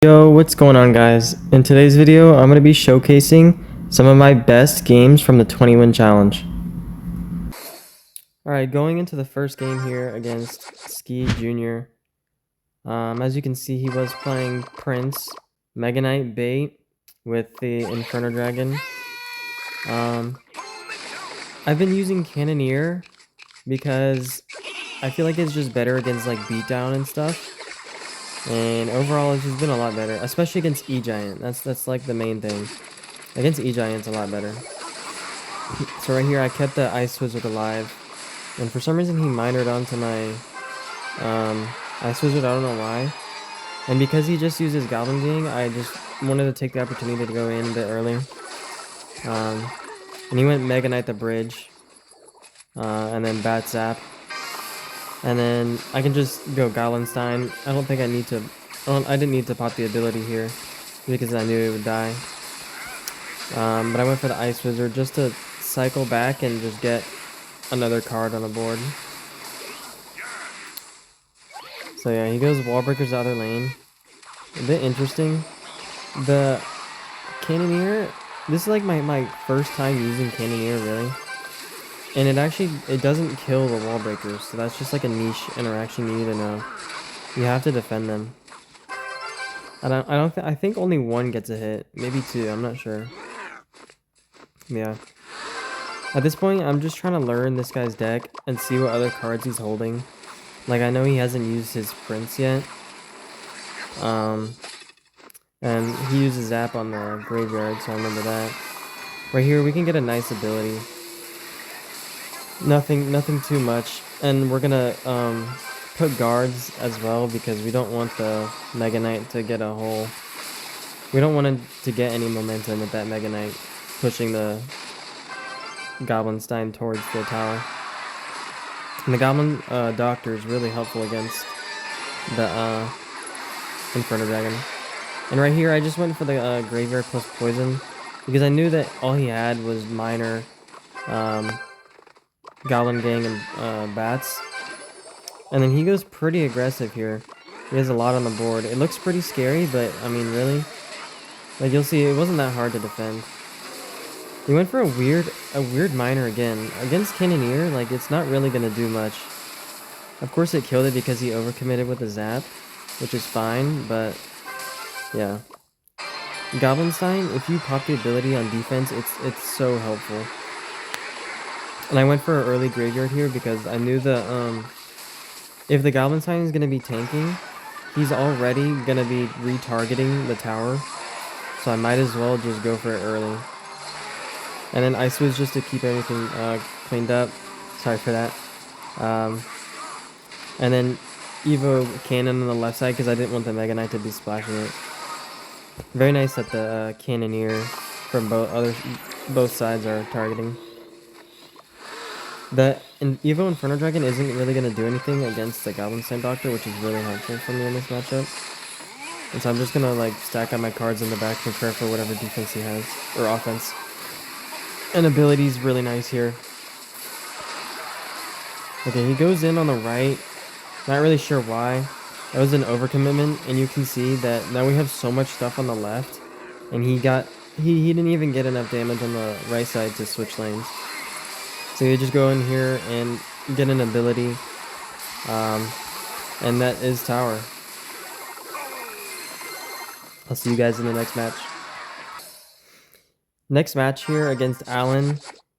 Yo, what's going on, guys? In today's video, I'm going to be showcasing some of my best games from the 20-win challenge. Alright, going into the first game here against Ski Jr. As you can see, he was playing Prince, Mega Knight bait with the Inferno Dragon. I've been using Cannoneer because I feel like it's just better against like beatdown and stuff. And overall, it's just been a lot better, especially against E-Giant. That's like the main thing. Against E-Giant's a lot better. So right here, I kept the Ice Wizard alive. And for some reason, he minored onto my Ice Wizard. I don't know why. And because he just uses Goblin Gang, I just wanted to take the opportunity to go in a bit earlier. And he went Mega Knight the Bridge. And then Bat Zap. And then I can just go Golenstein. I don't think I need to... I didn't need to pop the ability here because I knew it would die. But I went for the Ice Wizard just to cycle back and just get another card on the board. So yeah, he goes Wall Breakers the other lane. A bit interesting. The Cannoneer, this is like my first time using Cannoneer, really. And it doesn't kill the Wall Breakers, so that's just like a niche interaction you need to know. You have to defend them. I think only one gets a hit, maybe two, I'm not sure. Yeah. At this point, I'm just trying to learn this guy's deck and see what other cards he's holding. Like, I know he hasn't used his Prince yet. And he uses Zap on the Graveyard, so I remember that. Right here, we can get a nice ability. Nothing too much. And we're gonna put guards as well because we don't want the Mega Knight to get a hole. We don't want him to get any momentum with that Mega Knight pushing the Goblinstein towards the tower. And the Goblin Doctor is really helpful against the Inferno Dragon. And right here, I just went for the Graveyard plus Poison because I knew that all he had was minor Goblin Gang and Bats. And then he goes pretty aggressive here. He has a lot on the board. It looks pretty scary, but I mean, really? Like, you'll see, it wasn't that hard to defend. He went for a weird miner again. Against Cannoneer, like, it's not really going to do much. Of course, it killed it because he overcommitted with the Zap, which is fine, but yeah. Goblinstein, if you pop the ability on defense, it's so helpful. And I went for an early Graveyard here because I knew the, if the Goblinstein is going to be tanking, he's already going to be retargeting the tower. So I might as well just go for it early. And then Ice Wiz just to keep everything cleaned up. Sorry for that. And then Evo Cannon on the left side because I didn't want the Mega Knight to be splashing it. Very nice that the Cannoneer from both sides are targeting. The Evo Inferno Dragon isn't really going to do anything against the Goblinstein Doctor, which is really helpful for me in this matchup. And so I'm just going to like stack up my cards in the back, prepare for whatever defense he has, or offense. And ability's really nice here. Okay, he goes in on the right. Not really sure why. That was an overcommitment, and you can see that now we have so much stuff on the left. And he didn't even get enough damage on the right side to switch lanes. So you just go in here and get an ability, and that is tower. I'll see you guys in the next match. Next match here against Alan,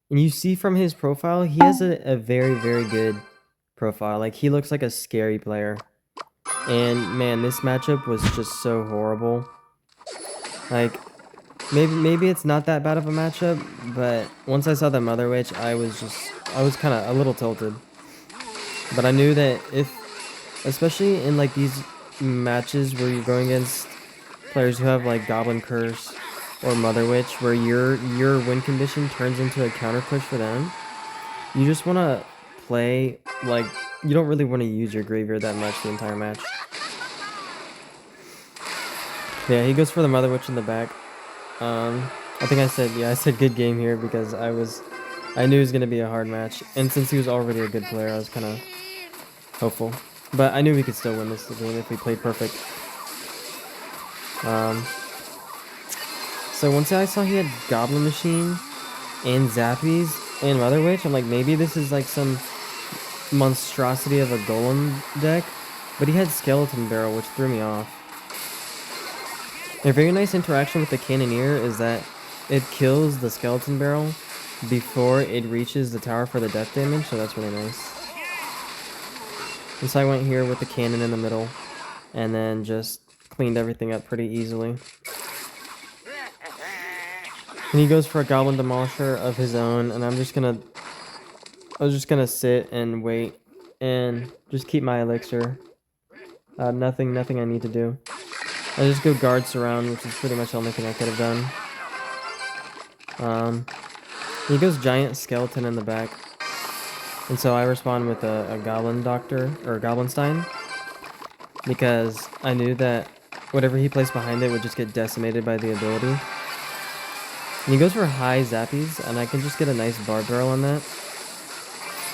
and you see from his profile, he has a very, very good profile. Like, he looks like a scary player. And man, this matchup was just so horrible. Like, maybe it's not that bad of a matchup, but once I saw the Mother Witch, I was kind of a little tilted. But I knew that especially in like these matches where you're going against players who have like Goblin Curse or Mother Witch, where your win condition turns into a counter push for them, you just want to play like you don't really want to use your Graveyard that much the entire match. Yeah, he goes for the Mother Witch in the back. I think I said good game here because I knew it was gonna be a hard match, and since he was already a good player, I was kind of hopeful. But I knew we could still win this game if we played perfect. Um, so once I saw he had Goblin Machine and Zappies and Mother Witch, I'm like, maybe this is like some monstrosity of a Golem deck. But he had Skeleton Barrel, which threw me off. A very nice interaction with the Cannoneer is that it kills the Skeleton Barrel before it reaches the tower for the death damage, so that's really nice. And so I went here with the cannon in the middle, and then just cleaned everything up pretty easily. And he goes for a Goblin Demolisher of his own, and I was just gonna sit and wait and just keep my elixir. Nothing I need to do. I just go guard surround, which is pretty much the only thing I could have done. He goes giant skeleton in the back, and so I respond with a Goblin Doctor or Goblin Stein, because I knew that whatever he placed behind it would just get decimated by the ability. And he goes for high Zappies, and I can just get a nice Barb Barrel on that.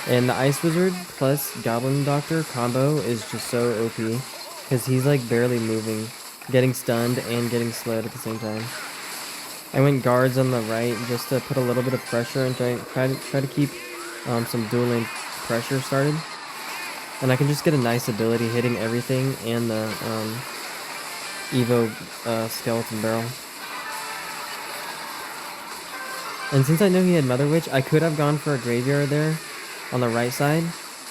And the Ice Wizard plus Goblin Doctor combo is just so OP, because he's like barely moving, getting stunned and getting slowed at the same time. I went guards on the right just to put a little bit of pressure and try to keep some dueling pressure started. And I can just get a nice ability hitting everything and the Evo Skeleton Barrel. And since I know he had Mother Witch, I could have gone for a Graveyard there on the right side,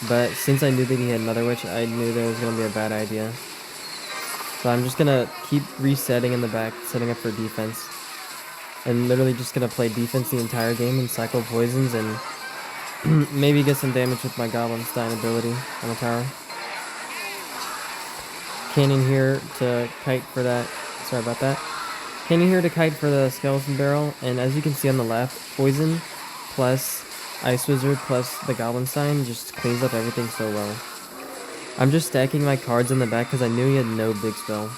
but since I knew that he had Mother Witch, I knew that it was going to be a bad idea. So I'm just going to keep resetting in the back, setting up for defense. And literally just going to play defense the entire game and cycle poisons and maybe get some damage with my Goblin Stein ability on the tower. Cannon here to kite for that. Sorry about that. Cannon here to kite for the Skeleton Barrel. And as you can see on the left, poison plus Ice Wizard plus the Goblin Stein just cleans up everything so well. I'm just stacking my cards in the back because I knew he had no big spell.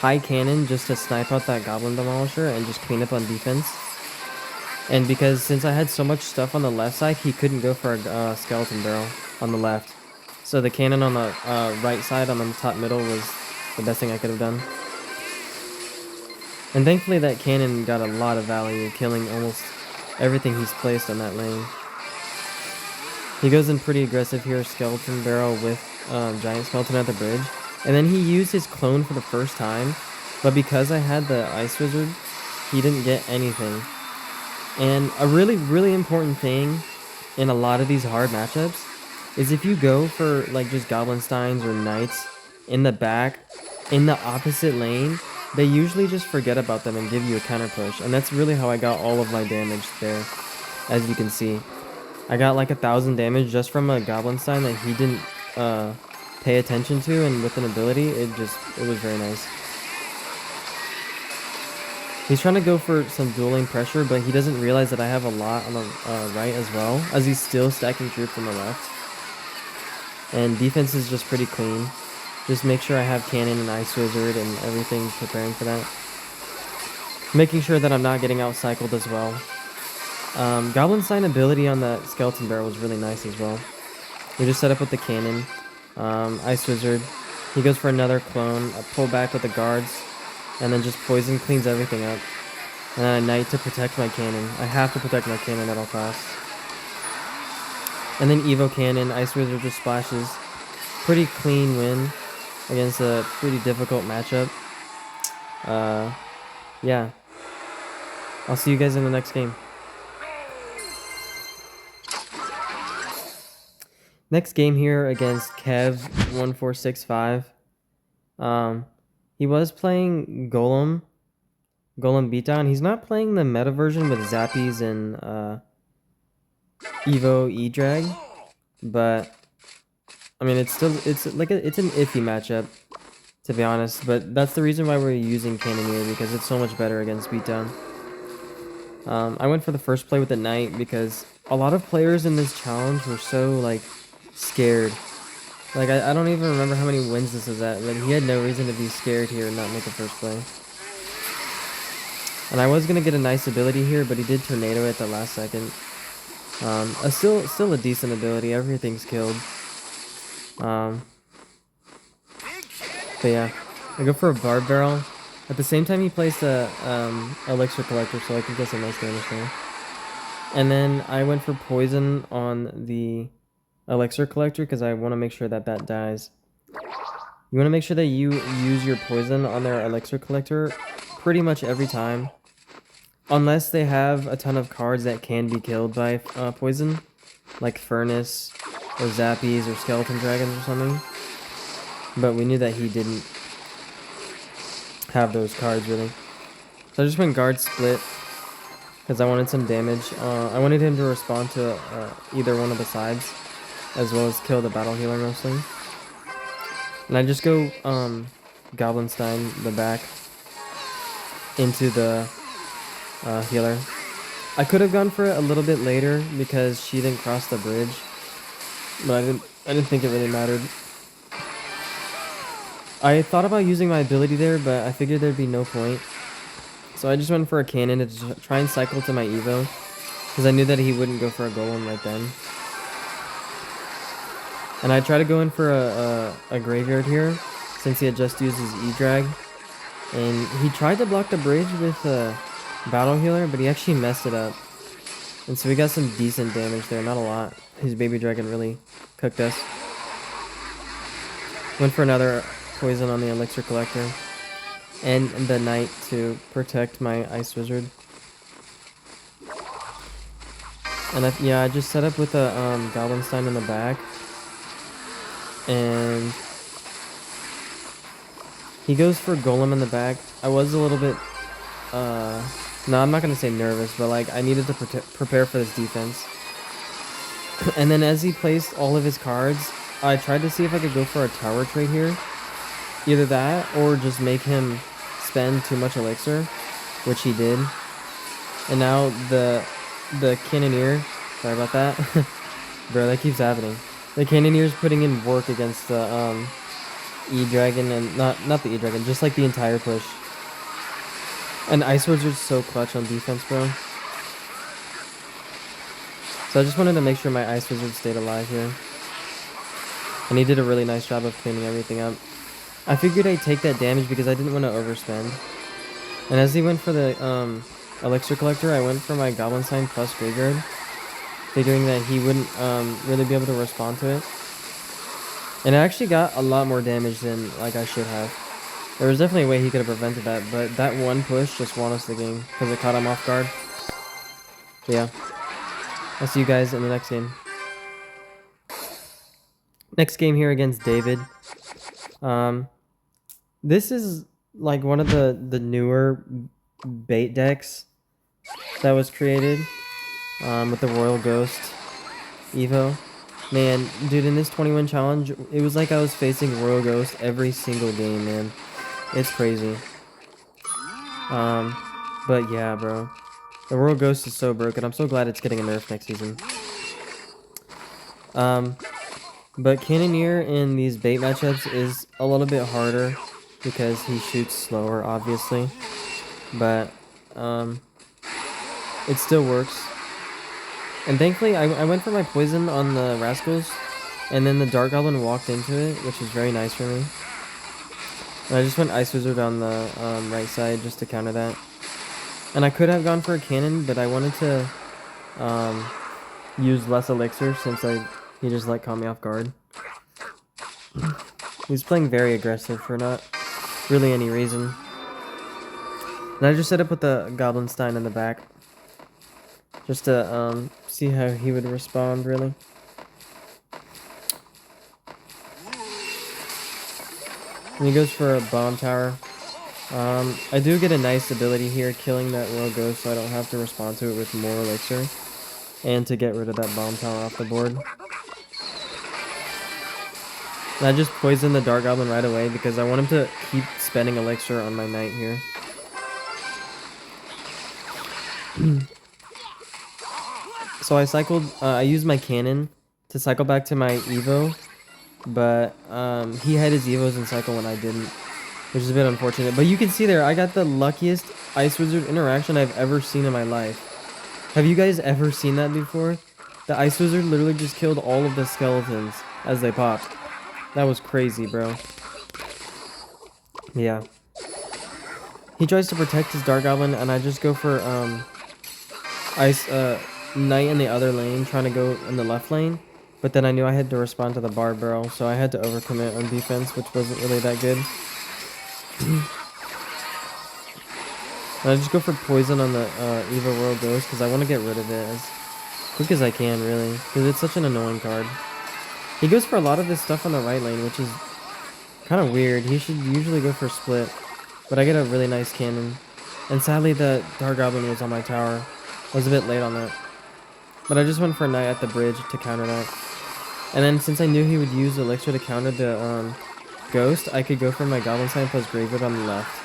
High Cannon just to snipe out that Goblin Demolisher and just clean up on defense. And because since I had so much stuff on the left side, he couldn't go for a Skeleton Barrel on the left. So the cannon on the right side on the top middle was the best thing I could have done. And thankfully that cannon got a lot of value, killing almost everything he's placed on that lane. He goes in pretty aggressive here, Skeleton Barrel with Giant Skeleton at the bridge. And then he used his clone for the first time, but because I had the Ice Wizard, he didn't get anything. And a really, really important thing in a lot of these hard matchups is if you go for like just Goblin Steins or Knights in the back, in the opposite lane, they usually just forget about them and give you a counter push. And that's really how I got all of my damage there, as you can see. I got like 1,000 damage just from a Goblin Stein that he didn't pay attention to, and with an ability, it was very nice. He's trying to go for some dueling pressure, but he doesn't realize that I have a lot on the right as well, as he's still stacking troops on the left. And defense is just pretty clean. Just make sure I have Cannon and Ice Wizard and everything preparing for that. Making sure that I'm not getting out-cycled as well. Goblin Stein ability on the Skeleton Barrel was really nice as well. We just set up with the Cannon. Ice Wizard. He goes for another clone, a pull back with the guards, and then just poison cleans everything up. And then a Knight to protect my cannon. I have to protect my cannon at all costs. And then Evo Cannon, Ice Wizard just splashes. Pretty clean win against a pretty difficult matchup. Yeah. I'll see you guys in the next game. Next game here against Kev1465. He was playing Golem Beatdown. He's not playing the meta version with Zappies and Evo E-Drag, but I mean it's an iffy matchup, to be honest. But that's the reason why we're using Cannoneer, because it's so much better against Beatdown. I went for the first play with the Knight because a lot of players in this challenge were so like scared. Like I don't even remember how many wins this is at, but he had no reason to be scared here and not make a first play. And I was gonna get a nice ability here, but he did tornado at the last second. Still a decent ability. Everything's killed. But yeah, I go for a barb barrel. At the same time, he placed a elixir collector, so I could get some nice damage there. And then I went for poison on the elixir collector because I want to make sure that that dies. You want to make sure that you use your poison on their elixir collector pretty much every time. Unless they have a ton of cards that can be killed by poison. Like Furnace, or Zappies, or Skeleton Dragons or something. But we knew that he didn't have those cards, really. So I just went guard split. Because I wanted some damage. I wanted him to respond to either one of the sides. As well as kill the battle healer mostly. And I just go Goblinstein the back into the healer. I could have gone for it a little bit later because she didn't cross the bridge. But I didn't think it really mattered. I thought about using my ability there, but I figured there'd be no point. So I just went for a cannon to try and cycle to my Evo. Because I knew that he wouldn't go for a golem right then. And I tried to go in for a graveyard here, since he had just used his E-drag. And he tried to block the bridge with a battle healer, but he actually messed it up. And so we got some decent damage there, not a lot. His baby dragon really cooked us. Went for another poison on the elixir collector. And the knight to protect my ice wizard. And I just set up with a Goblinstein in the back. And he goes for golem in the back. I was a little bit no, I'm not gonna say nervous, but like I needed to prepare for this defense. And then as he placed all of his cards, I tried to see if I could go for a tower trade here. Either that or just make him spend too much elixir, which he did. And now the cannoneer, sorry about that. Bro, that keeps happening. The cannoneer's putting in work against the E-dragon, and not the E-dragon, just like the entire push. And Ice Wizard's so clutch on defense, bro. So I just wanted to make sure my Ice Wizard stayed alive here. And he did a really nice job of cleaning everything up. I figured I'd take that damage because I didn't want to overspend. And as he went for the elixir collector, I went for my Goblinstein plus graveyard, figuring that he wouldn't really be able to respond to it. And I actually got a lot more damage than like I should have. There was definitely a way he could have prevented that, but that one push just won us the game because it caught him off guard. But yeah, I'll see you guys in the next game. Next game here against David. This is like one of the newer bait decks that was created with the Royal Ghost Evo. Man, dude, in this 20-win challenge, it was like I was facing Royal Ghost every single game, man. It's crazy. But yeah, bro. The Royal Ghost is so broken. I'm so glad it's getting a nerf next season. But Cannoneer in these bait matchups is a little bit harder because he shoots slower, obviously. But, it still works. And thankfully, I went for my poison on the Rascals, and then the Dark Goblin walked into it, which was very nice for me. And I just went Ice Wizard on the right side just to counter that. And I could have gone for a cannon, but I wanted to use less elixir since he just like caught me off guard. He was playing very aggressive for not really any reason. And I just set up with the Goblinstein in the back. Just to see how he would respond, really. And he goes for a bomb tower. I do get a nice ability here, killing that Royal Ghost, so I don't have to respond to it with more elixir. And to get rid of that bomb tower off the board. And I just poisoned the Dark Goblin right away because I want him to keep spending elixir on my knight here. So I cycled, I used my cannon to cycle back to my Evo, but he had his Evos in cycle when I didn't, which is a bit unfortunate. But you can see there, I got the luckiest Ice Wizard interaction I've ever seen in my life. Have you guys ever seen that before? The Ice Wizard literally just killed all of the skeletons as they popped. That was crazy, bro. Yeah. He tries to protect his Dark Goblin, and I just go for Ice Knight in the other lane, trying to go in the left lane. But then I knew I had to respond to the Barb Barrel, so I had to overcommit on defense, which wasn't really that good. And I just go for Poison on the Eva World Ghost, because I want to get rid of it as quick as I can, really. Because it's such an annoying card. He goes for a lot of this stuff on the right lane, which is kind of weird. He should usually go for Split. But I get a really nice cannon. And sadly, the Dark Goblin was on my tower. I was a bit late on that. But I just went for a Knight at the bridge to counter that. And then since I knew he would use Elixir to counter the Ghost, I could go for my Goblin Sign plus Graveyard on the left.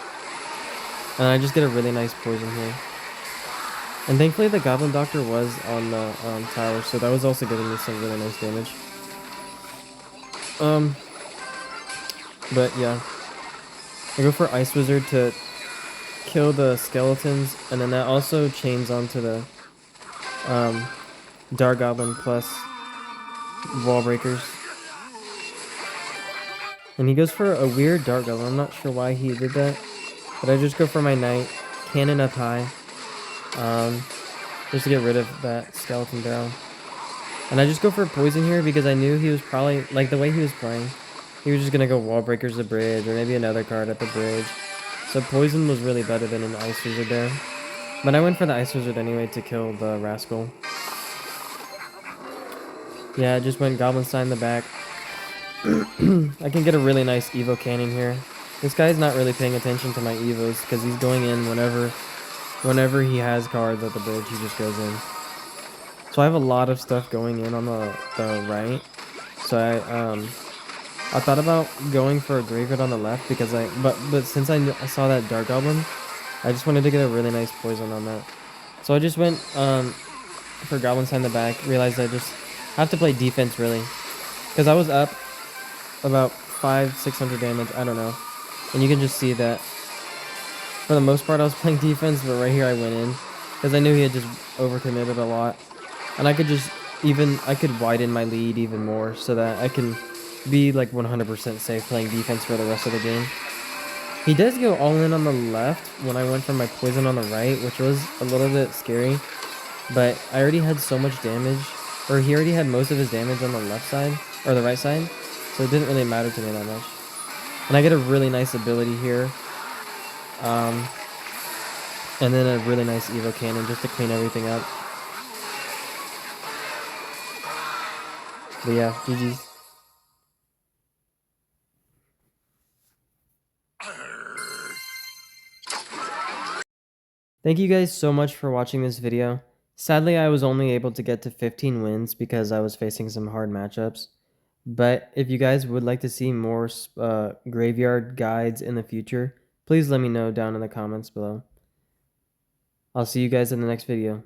And I just get a really nice poison here. And thankfully the Goblin Doctor was on the tower, so that was also giving me some really nice damage. But yeah. I go for Ice Wizard to kill the skeletons, and then that also chains onto the Dark Goblin plus Wall Breakers. And he goes for a weird Dark Goblin. I'm not sure why he did that, but I just go for my Knight, cannon up high, just to get rid of that skeleton barrel. And I just go for poison here because I knew he was probably, like the way he was playing, he was just gonna go Wall Breakers the bridge, or maybe another card at the bridge. So poison was really better than an Ice Wizard there. But I went for the Ice Wizard anyway to kill the Rascal. Yeah, I just went Goblin Sign in the back. I can get a really nice Evo Cannon here. This guy's not really paying attention to my Evos because he's going in whenever he has cards at the bridge, he just goes in. So I have a lot of stuff going in on the right. So I thought about going for a Graveyard on the left because but since I saw that Dark Goblin, I just wanted to get a really nice poison on that. So I just went for Goblin Sign in the back, realized I just have to play defense really. Because I was up about 500-600 damage, I don't know. And you can just see that for the most part I was playing defense, but right here I went in. Because I knew he had just overcommitted a lot. And I could widen my lead even more so that I can be like 100% safe playing defense for the rest of the game. He does go all in on the left when I went for my poison on the right, which was a little bit scary. But I already had so much damage, or he already had most of his damage on the left side, or the right side, so it didn't really matter to me that much. And I get a really nice ability here. And then a really nice Evo Cannon just to clean everything up. But yeah, GG's. Thank you guys so much for watching this video. Sadly, I was only able to get to 15 wins because I was facing some hard matchups. But if you guys would like to see more graveyard guides in the future, please let me know down in the comments below. I'll see you guys in the next video.